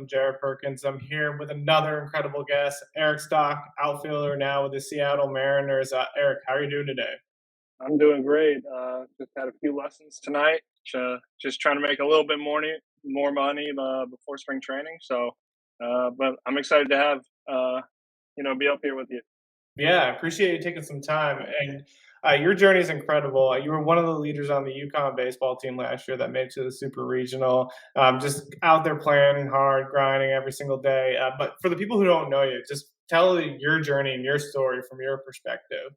I'm Jared Perkins. I'm here with another incredible guest, Erik Stock, outfielder now with the Seattle Mariners. Erik, how are you doing today? I'm doing great. Just had a few lessons tonight. Just trying to make a little bit more money before spring training. But I'm excited to have be up here with you. Yeah, I appreciate you taking some time. And your journey is incredible. You were one of the leaders on the UConn baseball team last year that made it to the Super Regional. Just out there playing hard, grinding every single day. But for the people who don't know you, just tell your journey and your story from your perspective.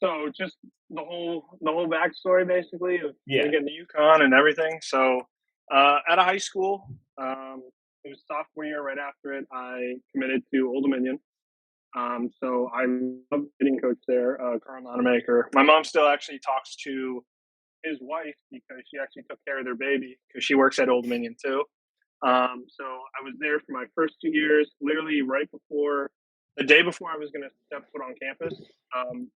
So just the whole backstory basically of Yeah. me getting to UConn and everything. So out of high school, it was sophomore year. Right after it, I committed to Old Dominion. So I love hitting coach there, Carl Nonamaker. My mom still actually talks to his wife because she actually took care of their baby because she works at Old Dominion too. So I was there for my first 2 years, literally right before the day before I was going to step foot on campus.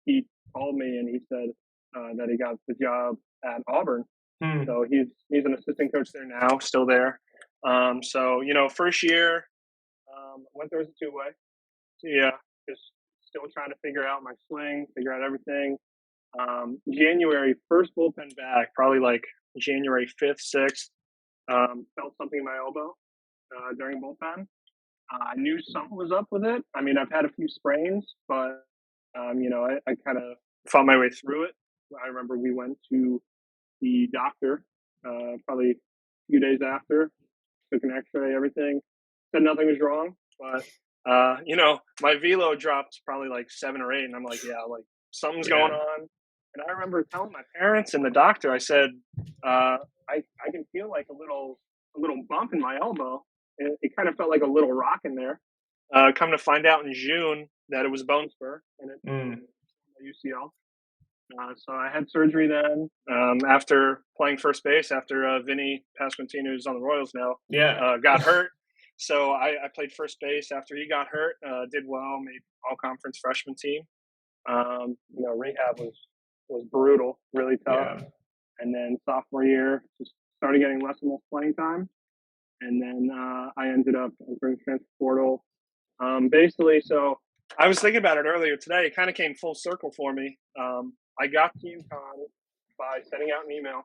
He called me and he said that he got the job at Auburn. Hmm. So he's an assistant coach there now, still there. First year went there as a two-way. Yeah, just still trying to figure out my swing, figure out everything. January, first bullpen back, probably like January 5th, 6th, felt something in my elbow during bullpen. I knew something was up with it. I mean, I've had a few sprains, but, I kind of fought my way through it. I remember we went to the doctor probably a few days after, took an x-ray, everything, said nothing was wrong, but my velo dropped probably like 7 or 8, and I'm like, yeah, like something's going on. And I remember telling my parents and the doctor, I said, I can feel like a little bump in my elbow. It kind of felt like a little rock in there. Come to find out in June that it was a bone spur and it UCL. So I had surgery then after playing first base after Vinny Pasquantino, who's on the Royals now, got hurt. So I played first base after he got hurt, did well, made all-conference freshman team. Rehab was brutal, really tough. Yeah. And then sophomore year, just started getting less and less playing time. And then I ended up entering the transfer portal. So I was thinking about it earlier today. It kind of came full circle for me. I got to UConn by sending out an email,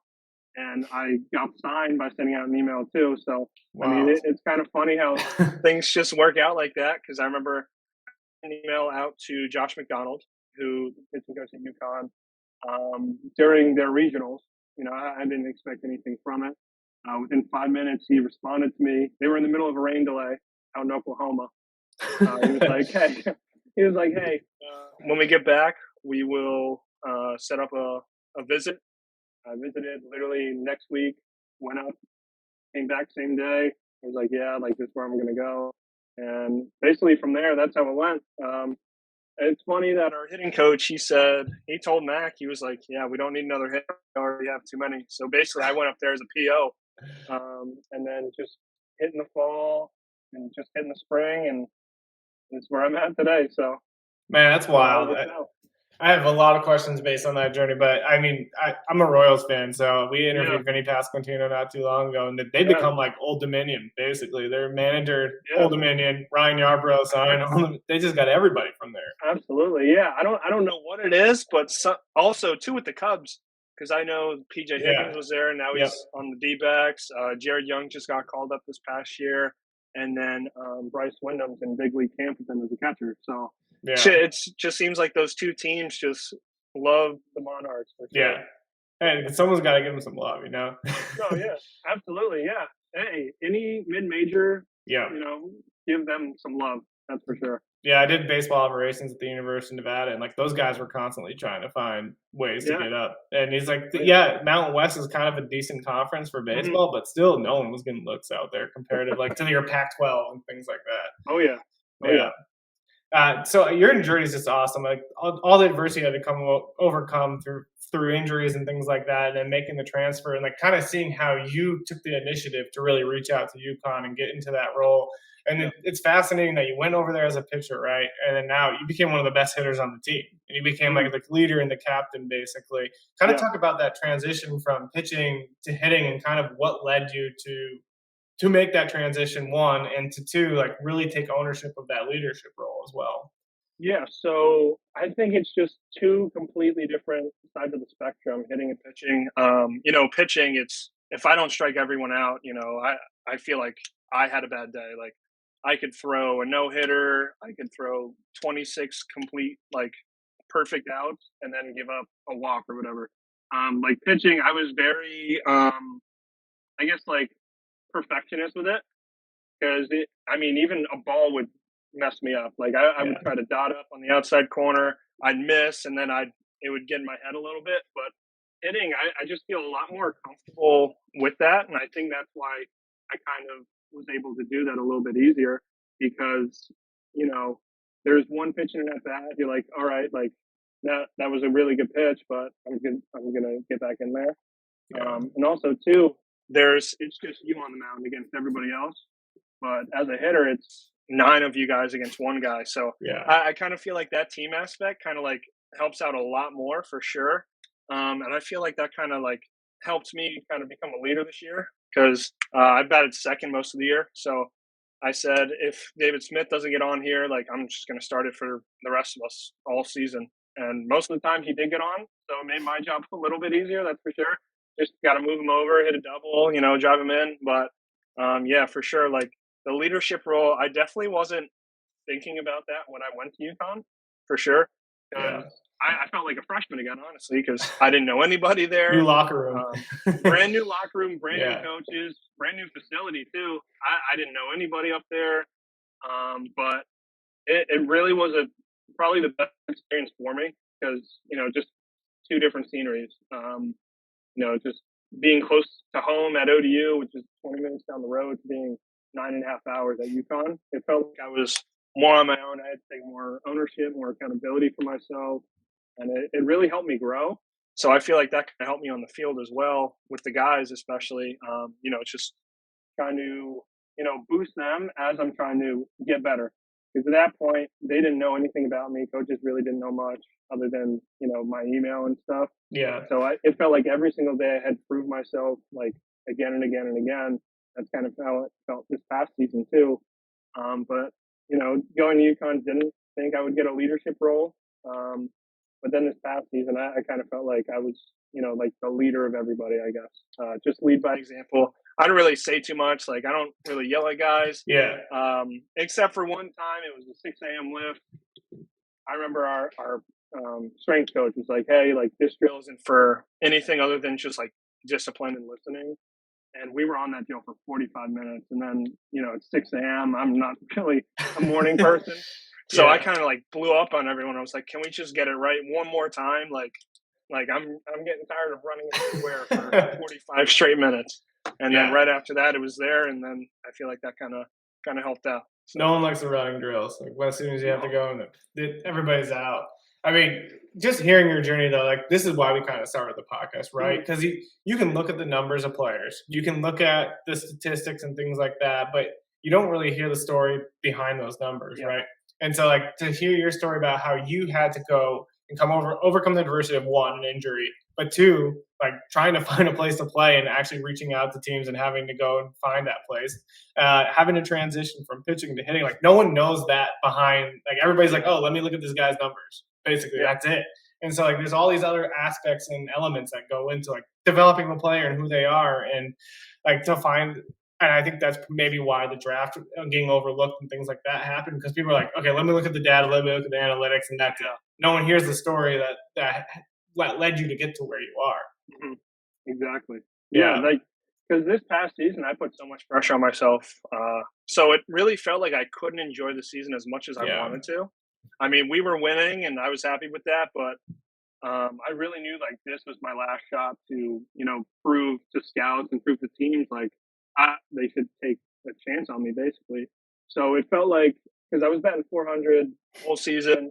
and I got signed by sending out an email too. So, wow. I mean, it's kind of funny how things just work out like that, because I remember an email out to Josh McDonald, who is coach at UConn, during their regionals. I didn't expect anything from it. Within 5 minutes, he responded to me. They were in the middle of a rain delay out in Oklahoma. He was like, hey, when we get back, we will set up a visit. I visited literally next week, went up, came back same day. I was like, yeah, like this is where I'm going to go. And basically from there, that's how it went. It's funny that our hitting coach, he told Mac, he was like, yeah, we don't need another hitter. We already have too many. So basically I went up there as a PO, and then just hitting the fall and just hitting the spring, and it's where I'm at today. So, man, that's wild. I have a lot of questions based on that journey, but I mean, I'm a Royals fan, so we interviewed Vinny Pasquantino not too long ago, and they become like Old Dominion, basically. Their manager, Old Dominion, Ryan Yarbrough, they just got everybody from there. Absolutely, yeah. I don't know what it is, but also too with the Cubs, because I know PJ Higgins was there, and now he's on the D-backs. Jared Young just got called up this past year, and then Bryce Wyndham's in big league camp with them as a catcher. So. Yeah. It just seems like those two teams just love the Monarchs. For sure. Yeah. Hey, someone's got to give them some love, Oh, yeah. Absolutely, yeah. Hey, any mid-major, give them some love. That's for sure. Yeah, I did baseball operations at the University of Nevada, and, like, those guys were constantly trying to find ways to get up. And he's like, Mountain West is kind of a decent conference for baseball, but still no one was getting looks out there comparative, like, to your Pac-12 and things like that. Oh, yeah. Yeah. So your journey is just awesome. Like all the adversity you had to overcome through injuries and things like that, and then making the transfer, and like kind of seeing how you took the initiative to really reach out to UConn and get into that role. And it's fascinating that you went over there as a pitcher, right? And then now you became one of the best hitters on the team, and you became like the leader and the captain, basically. Kind of talk about that transition from pitching to hitting, and kind of what led you to make that transition, one, and to two, like really take ownership of that leadership role as well. Yeah, so I think it's just two completely different sides of the spectrum, hitting and pitching. Pitching, it's if I don't strike everyone out, I feel like I had a bad day. Like I could throw a no hitter, I could throw 26 complete like perfect outs, and then give up a walk or whatever. Like pitching, I was very, I guess, like perfectionist with it because even a ball would mess me up. Like I would Yeah, try to dot up on the outside corner, I'd miss, and then it would get in my head a little bit. But hitting, I just feel a lot more comfortable with that, and I think that's why I kind of was able to do that a little bit easier because you know there's one pitch in an at bat, you're like, all right, like that was a really good pitch, but I'm gonna get back in there. yeah, And also too, it's just you on the mound against everybody else. But as a hitter, it's nine of you guys against one guy. So yeah, I kind of feel like that team aspect kind of like helps out a lot more for sure. And I feel like that kind of like helped me kind of become a leader this year because I batted second most of the year. So I said, if David Smith doesn't get on here, like I'm just going to start it for the rest of us all season. And most of the time he did get on. So it made my job a little bit easier. That's for sure. Just got to move him over, hit a double, drive him in. But yeah, for sure. Like the leadership role, I definitely wasn't thinking about that when I went to UConn, for sure, because yeah. I felt like a freshman again, honestly, because I didn't know anybody New there. locker room. Brand new locker room, brand new Yeah, coaches, brand new facility too. I didn't know anybody up there, but it really was probably the best experience for me because just two different sceneries. Just being close to home at ODU, which is 20 minutes down the road, to being 9.5 hours at UConn. It felt like I was more on my own. I had to take more ownership, more accountability for myself, and it really helped me grow. So I feel like that kind of helped me on the field as well with the guys, especially. It's just trying to boost them as I'm trying to get better. Because at that point, they didn't know anything about me. Coaches really didn't know much other than my email and stuff. yeah, So it felt like every single day I had proved myself like again and again and again. That's kind of how it felt this past season too. But going to UConn, didn't think I would get a leadership role. But then this past season, I kind of felt like I was, like the leader of everybody. I guess just lead by example. I don't really say too much. Like I don't really yell at guys, yeah, except for one time. It was a 6 a.m. lift. I remember our strength coach was like, "Hey, like this drill isn't for anything other than just like discipline and listening." And we were on that drill for 45 minutes, and then it's 6 a.m. I'm not really a morning person, so I yeah, kind of like blew up on everyone. I was like, "Can we just get it right one more time?" Like I'm getting tired of running in the square for 45 straight minutes. And then yeah. right after that, it was there, and then I feel like that kind of helped out. So No one likes the running drills. Like as soon as you have to no, go, and everybody's out. I mean, just hearing your journey though, like this is why we kind of started the podcast, right? mhm, Because you can look at the numbers of players, you can look at the statistics and things like that, but you don't really hear the story behind those numbers, yeah, right? And so, like to hear your story about how you had to go and overcome the adversity of one, an injury, but two, like trying to find a place to play and actually reaching out to teams and having to go and find that place, having to transition from pitching to hitting. Like no one knows that behind. Like everybody's like, yeah, oh, let me look at this guy's numbers. Basically, yeah, that's it. And so like there's all these other aspects and elements that go into like developing the player and who they are, and like to find. And I think that's maybe why the draft getting overlooked and things like that happened because people are like, okay, let me look at the data, let me look at the analytics, and that's it. yeah, No one hears the story that led you to get to where you are. mhm, exactly. Yeah, Yeah, like because this past season, I put so much pressure on myself, so it really felt like I couldn't enjoy the season as much as I yeah, wanted to. I mean, we were winning, and I was happy with that, but I really knew like this was my last shot to, prove to scouts and prove to teams like they should take a chance on me, basically. So it felt like because I was batting 400 whole season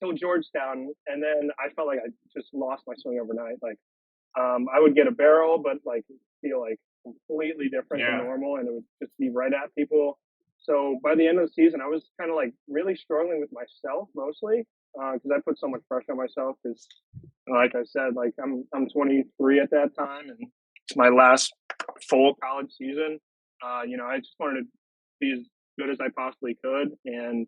till Georgetown, and then I felt like I just lost my swing overnight. Like I would get a barrel, but like feel like completely different than yeah, normal, and it would just be right at people. So by the end of the season, I was kind of like really struggling with myself mostly because I put so much pressure on myself. Because, like I said, like I'm 23 at that time, and it's my last full college season. I just wanted to be as good as I possibly could, and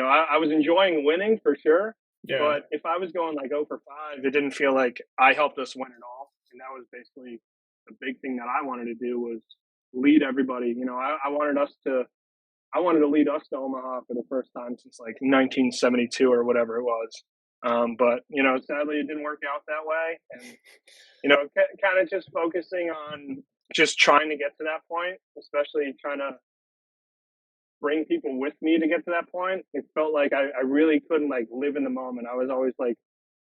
I was enjoying winning for sure. Yeah. But if I was going like 0 for 5, it didn't feel like I helped us win it all, and that was basically the big thing that I wanted to do was lead everybody. I wanted to lead us to Omaha for the first time since like 1972 or whatever it was. But sadly, it didn't work out that way, and kind of just focusing on just trying to get to that point, especially trying to bring people with me to get to that point. It felt like I really couldn't like live in the moment. I was always like,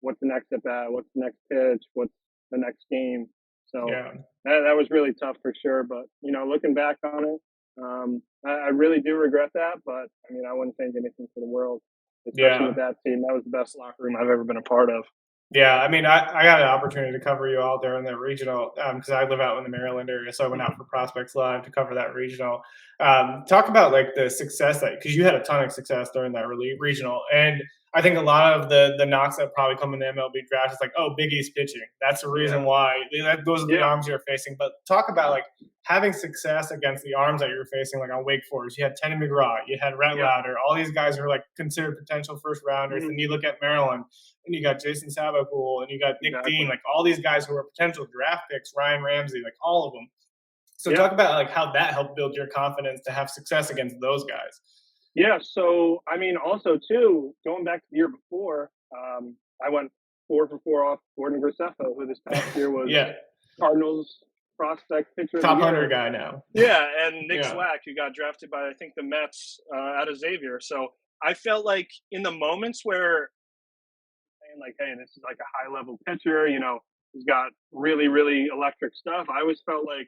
what's the next at bat? What's the next pitch? What's the next game? So Yeah. that was really tough for sure. But looking back on it, I really do regret that. But I mean, I wouldn't change anything for the world, especially with Yeah. that team. That was the best locker room I've ever been a part of. Yeah, I mean, I got an opportunity to cover you out there in that regional because I live out in the Maryland area, so I went out for Prospects Live to cover that regional. Talk about like the success that because you had a ton of success during that regional, and I think a lot of the knocks that probably come in the MLB draft is like, oh, Big East pitching. That's the Yeah, reason why those are the yeah, arms you're facing. But talk about like having success against the arms that you're facing, like on Wake Forest. You had Teddy McGraw, you had Rhett yeah. Lauder, all these guys who are like considered potential first rounders. Mhm, And you look at Maryland and you got Jason Sabacool, and you got Nick Dean, exactly. like all these guys who are potential draft picks, Ryan Ramsey, like all of them. So Yeah. talk about like how that helped build your confidence to have success against those guys. Yeah, so I mean, also too, going back to the year before, I went 4 for 4 off Gordon Graceffo, who this past year was Yeah, Cardinals prospect pitcher of the top 100 year. guy now. Yeah, and Nick Yeah, Slack, who got drafted by I think the Mets out of Xavier. So I felt like in the moments where saying like, hey, this is like a high level pitcher, he's got really really electric stuff. I always felt like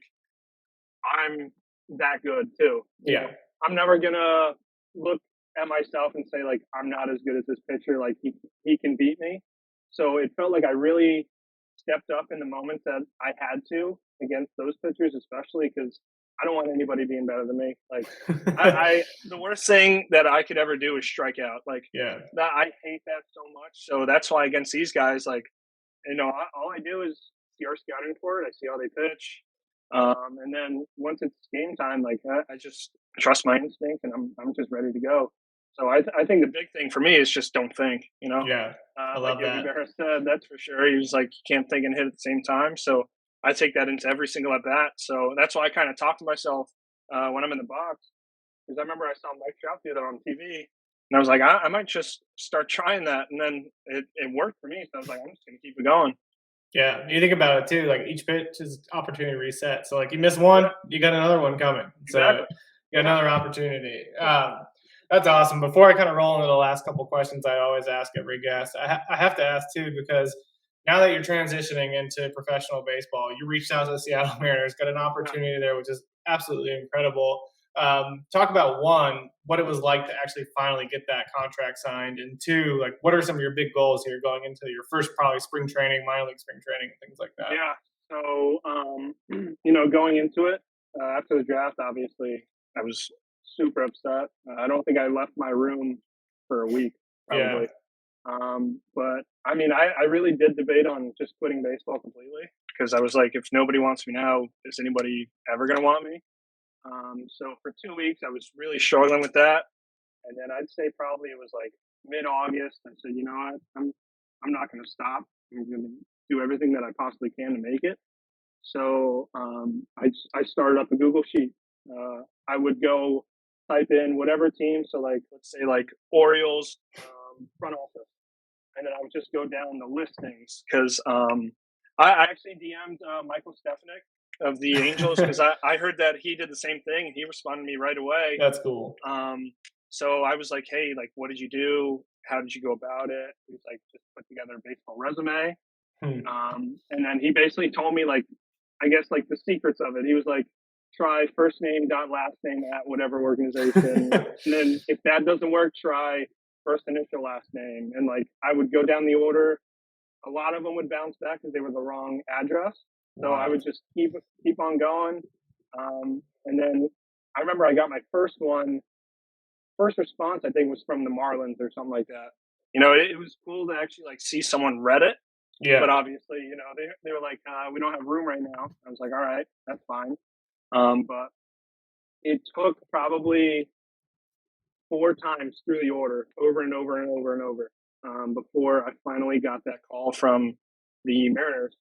I'm that good too. yeah, I'm never gonna look at myself and say like I'm not as good as this pitcher. Like he can beat me. So it felt like I really stepped up in the moments that I had to against those pitchers, especially because I don't want anybody being better than me. Like I the worst thing that I could ever do is strike out. Like yeah, that I hate that so much. So that's why against these guys, like all I do is see our scouting report. I see how they pitch, and then once it's game time, like I just trust my instinct, and I'm just ready to go. So I think the big thing for me is just don't think. yeah. I Like love Yogi that. Berra said, that's for sure. He was like, you can't think and hit at the same time. So I take that into every single at bat. So that's why I kind of talk to myself when I'm in the box, because I remember I saw Mike Trout do that on TV, and I was like, I might just start trying that, and then it worked for me. So I was like, I'm just gonna keep it going. Yeah, you think about it too. Like each pitch is opportunity reset. So like you miss Yeah, one, you got another one coming. So exactly. you got Yeah, another opportunity. That's awesome. Before I kind of roll into the last couple questions, I always ask every guest. I have to ask too because now that you're transitioning into professional baseball, you reached out to the Seattle Mariners, got an yeah. opportunity there, which is absolutely incredible. Talk about one, what it was like to actually finally get that contract signed, and two, like what are some of your big goals here going into your first probably spring training, minor league spring training, and things like that. Yeah. So, going into it after the draft, obviously, I was super upset. I don't think I left my room for a week, Yeah, probably. But I mean, I really did debate on just quitting baseball completely because I was like, if nobody wants me now, is anybody ever going to want me? So for 2 weeks, I was really struggling with that. And then I'd say probably it was like mid-August. I said, you know what, I'm not going to stop. I'm going to do everything that I possibly can to make it. So I started up a Google sheet. I would go type in whatever team. So like let's say like Orioles front office, and then I would just go down the listings because I actually DM'd Michael Stefanik of the Angels because I heard that he did the same thing and he responded to me right away. that's cool. Um, so I was like, hey, like, what did you do? How did you go about it? He was like, just put together a baseball resume. Hmm. And then he basically told me, like, I guess, like, the secrets of it. He was like, try first name dot last name at whatever organization. And then if that doesn't work, try first initial last name. And, like, I would go down the order. A lot of them would bounce back because they were the wrong address. So I Wow. would just keep on going. And then I remember I got my first response I think was from the Marlins or something like that. It was cool to actually like see someone read it, but Yeah, obviously, they were like, we don't have room right now. I was like, all right, that's fine. But it took probably 4 times through the order, over and over and over and over, before I finally got that call from the Mariners.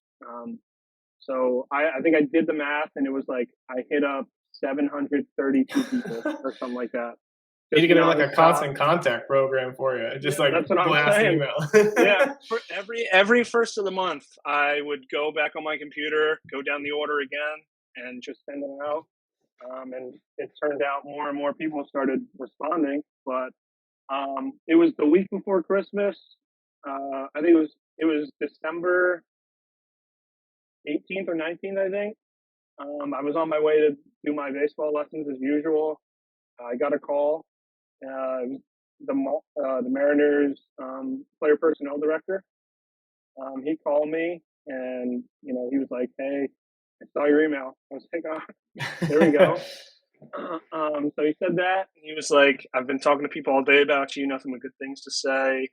So I think I did the math, and it was like I hit up 732 people or something like that, Need to just get like a nonstop. constant contact program for you. Just Yeah, like that's what I'm blast saying. email. Yeah, for every first of the month, I would go back on my computer, go down the order again, and just send them out. And it turned out more and more people started responding. But it was the week before Christmas. I think it was December 18th or 19th. I think I was on my way to do my baseball lessons as usual. I got a call. The Mariners player personnel director. He called me, and he was like, "Hey, I saw your email." I was like, "Oh, there we go." So he said that, and he was like, "I've been talking to people all day about you, nothing but good things to say."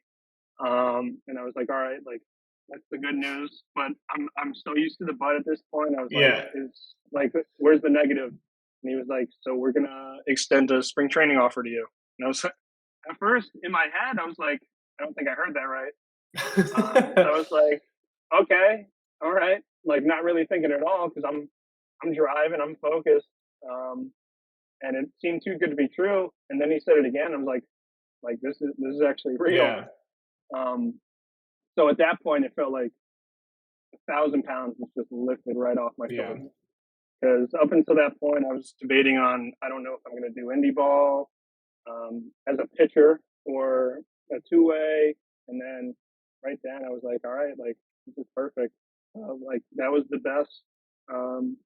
And I was like, "All right, like that's the good news." But I'm so used to the but at this point. I was like, Yeah. "Is like, where's the negative?" And he was like, "So we're gonna extend a spring training offer to you." And I was at first in my head, I was like, "I don't think I heard that right." So I was like, "Okay, all right," like not really thinking at all because I'm driving, I'm focused, and it seemed too good to be true. And then he said it again. I was like this is actually real. Yeah. Um, so at that point, it felt like 1,000 pounds was just lifted right off my Yeah. shoulders. Because up until that point, I was debating on I don't know if I'm going to do indie ball as a pitcher or a two-way, and then right then I was like, all right, like this is perfect. Like that was the best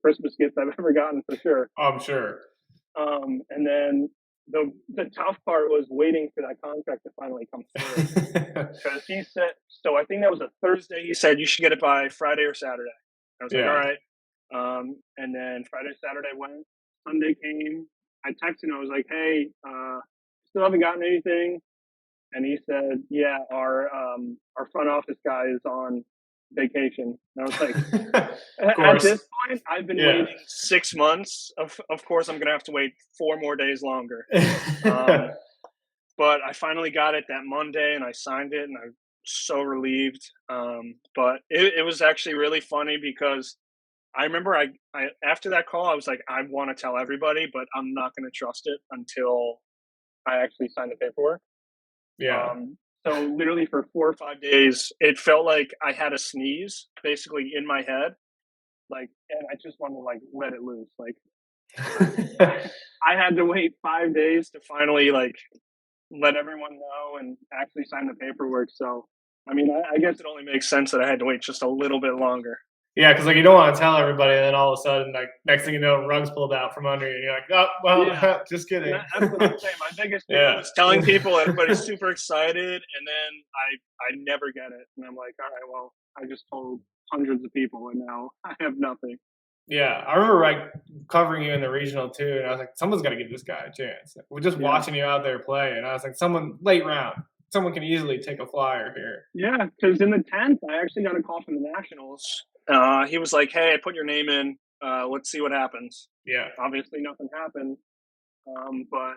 Christmas gift I've ever gotten for sure. I'm sure. And then the tough part was waiting for that contract to finally come through because he said so. I think that was a Thursday. He said you should get it by Friday or Saturday. I was like, all Yeah. right. And then Friday, Saturday went. Sunday came. I texted him. I was like, hey, still haven't gotten anything. And he said, yeah, our front office guy is on vacation. And I was like, Of at course. this point, I've been Yeah. waiting 6 months. Of course, I'm gonna have to wait 4 more days longer. Um, but I finally got it that Monday, and I signed it, and I'm so relieved. But it was actually really funny because I remember I after that call, I was like, I want to tell everybody, but I'm not going to trust it until I actually sign the paperwork. Yeah. So literally for 4 or 5 days, it felt like I had a sneeze basically in my head, like, and I just wanted to like let it loose. Like I had to wait 5 days to finally like let everyone know and actually sign the paperwork. So I mean, I guess it only makes sense that I had to wait just a little bit longer. Yeah, because like you don't want to tell everybody, and then all of a sudden, like next thing you know, rugs pulled out from under you. And you're like, oh Yeah, well, just kidding. that's what I'm saying. My biggest fear Yeah. was telling people, everybody's super excited, and then I never get it, and I'm like, all right, well, I just told hundreds of people, and now I have nothing. Yeah, I remember like covering you in the regional too, and I was like, someone's got to give this guy a chance. We're just Yeah, watching you out there play, and I was like, someone late round, someone can easily take a flyer here. yeah, because in the 10th, I actually got a call from the Nationals. He was like, hey, I put your name in. Let's see what happens. Yeah, Obviously, nothing happened, but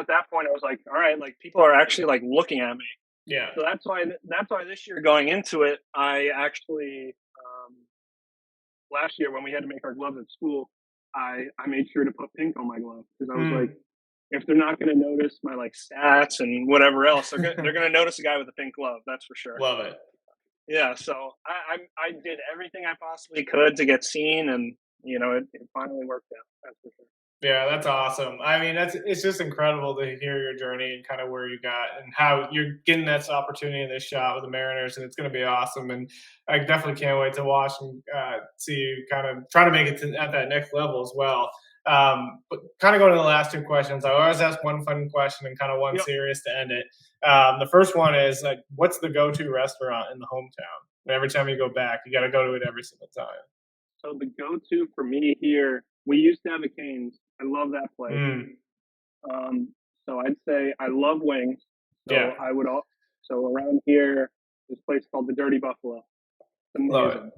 at that point, I was like, all right, like people are actually like looking at me. yeah, So that's why this year going into it, I actually last year when we had to make our gloves at school, I made sure to put pink on my glove because I was like, mm. if they're not going to notice my like stats and whatever else, they're gonna notice a guy with a pink glove. That's for sure. Love it. Yeah. So I did everything I possibly could to get seen, and it finally worked out. That's for sure. Yeah, that's awesome. I mean, it's just incredible to hear your journey and kind of where you got and how you're getting this opportunity and this shot with the Mariners, and it's going to be awesome. And I definitely can't wait to watch and see you kind of try to make it at that next level as well. But kind of going to the last two questions, I always ask one fun question and kind of one Yep. serious to end it. The first one is like, what's the go-to restaurant in the hometown? And every time you go back, you got to go to it every single time. So the go-to for me here, we used to have a Canes. I love that place. Mm, Um, so I'd say I love wings. yeah, So so around here, this place called the Dirty Buffalo. It's love it. amazing.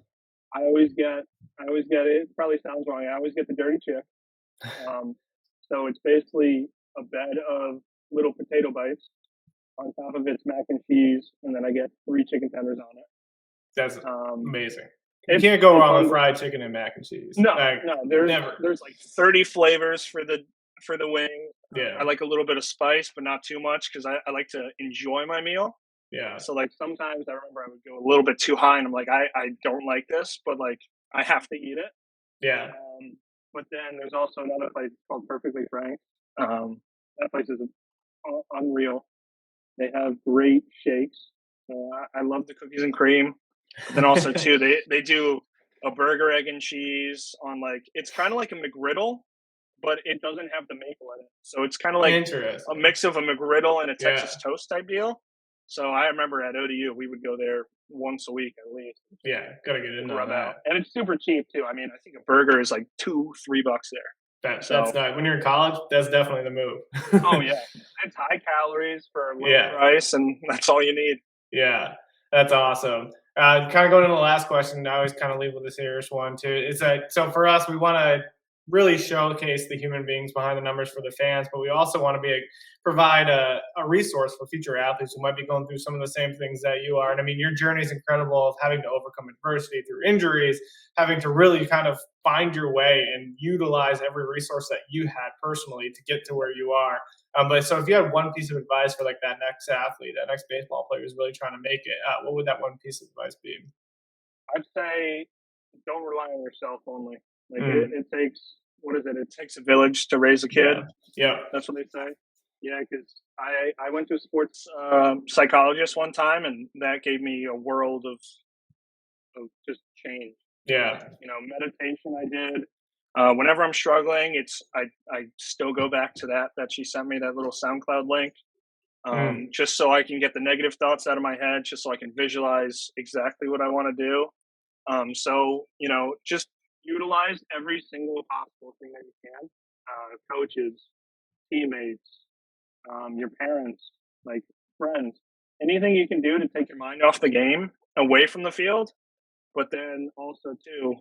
I always get, I always get it. Probably sounds wrong. I always get the dirty chick. Um, So it's basically a bed of little potato bites. On top of it's mac and cheese, and then I get 3 chicken tenders on it. That's Um, amazing. You it's can't go it's wrong with on. fried chicken and mac and cheese. No, Like, no. There's never. there's like 30 flavors for the wing. I Yeah. like a little bit of spice, but not too much because I like to enjoy my meal. Yeah. So like sometimes I remember I would go a little bit too high, and I'm like, I don't like this, but like I have to eat it. Yeah. But then there's also another place called Perfectly Frank. That place is unreal. They have great shakes. I love the cookies and cream. But then also too, they do a burger, egg, and cheese on like it's kind of like a McGriddle, but it doesn't have the maple in it. So it's kind of like a Interesting. mix of a McGriddle and a Yeah. Texas toast type deal. So I remember at ODU we would go there once a week at least. Yeah. Gotta get in on Rub out, that. and it's super cheap too. I mean, I think a burger is like $2-3 there. That's So not when you're in college. That's definitely the oh move. yeah, it's high calories for a low Yeah. price, and that's all you need. Yeah, that's awesome. Kind of going to the last question. I always kind of leave with a serious one too. Is that so for us? We want to really showcase the human beings behind the numbers for the fans, but we also want to provide a resource for future athletes who might be going through some of the same things that you are. And I mean, your journey is incredible of having to overcome adversity through injuries, having to really kind of find your way and utilize every resource that you had personally to get to where you are. But so if you had one piece of advice for like that next athlete, that next baseball player who's really trying to make it, what would that one piece of advice be? I'd say don't rely on yourself only. Like Mm, it takes what is it? It takes a village to raise a kid. yeah, yeah, That's what they say. Yeah, because I went to a sports psychologist one time, and that gave me a world of just change. yeah. Meditation I did. Whenever I'm struggling, I still go back to that she sent me that little SoundCloud link, Mm, just so I can get the negative thoughts out of my head, just so I can visualize exactly what I want to do. So just utilize every single possible thing that you can. Coaches, teammates, your parents, like friends, anything you can do to take your mind off the game, away from the field. But then also too,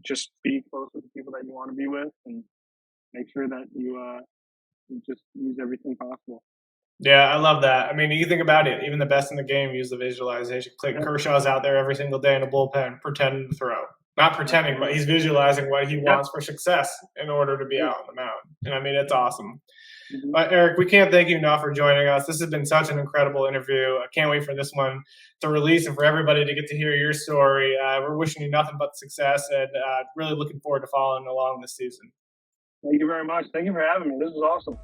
just be close with the people that you want to be with, and make sure that you just use everything possible. yeah, I love that. I mean, you think about it, even the best in the game use the visualization. Click Yep, Kershaw's out there every single day in a bullpen, pretending to throw. Not pretending, but absolutely. he's visualizing what he Yep. wants for success in order to be Great. out on the mound. And I mean, it's awesome. Hmm. But Erik, we can't thank you enough for joining us. This has been such an incredible interview. I can't wait for this one to release and for everybody to get to hear your story. We're wishing you nothing but success and really looking forward to following along this season. Thank you very much. Thank you for having me. This is awesome.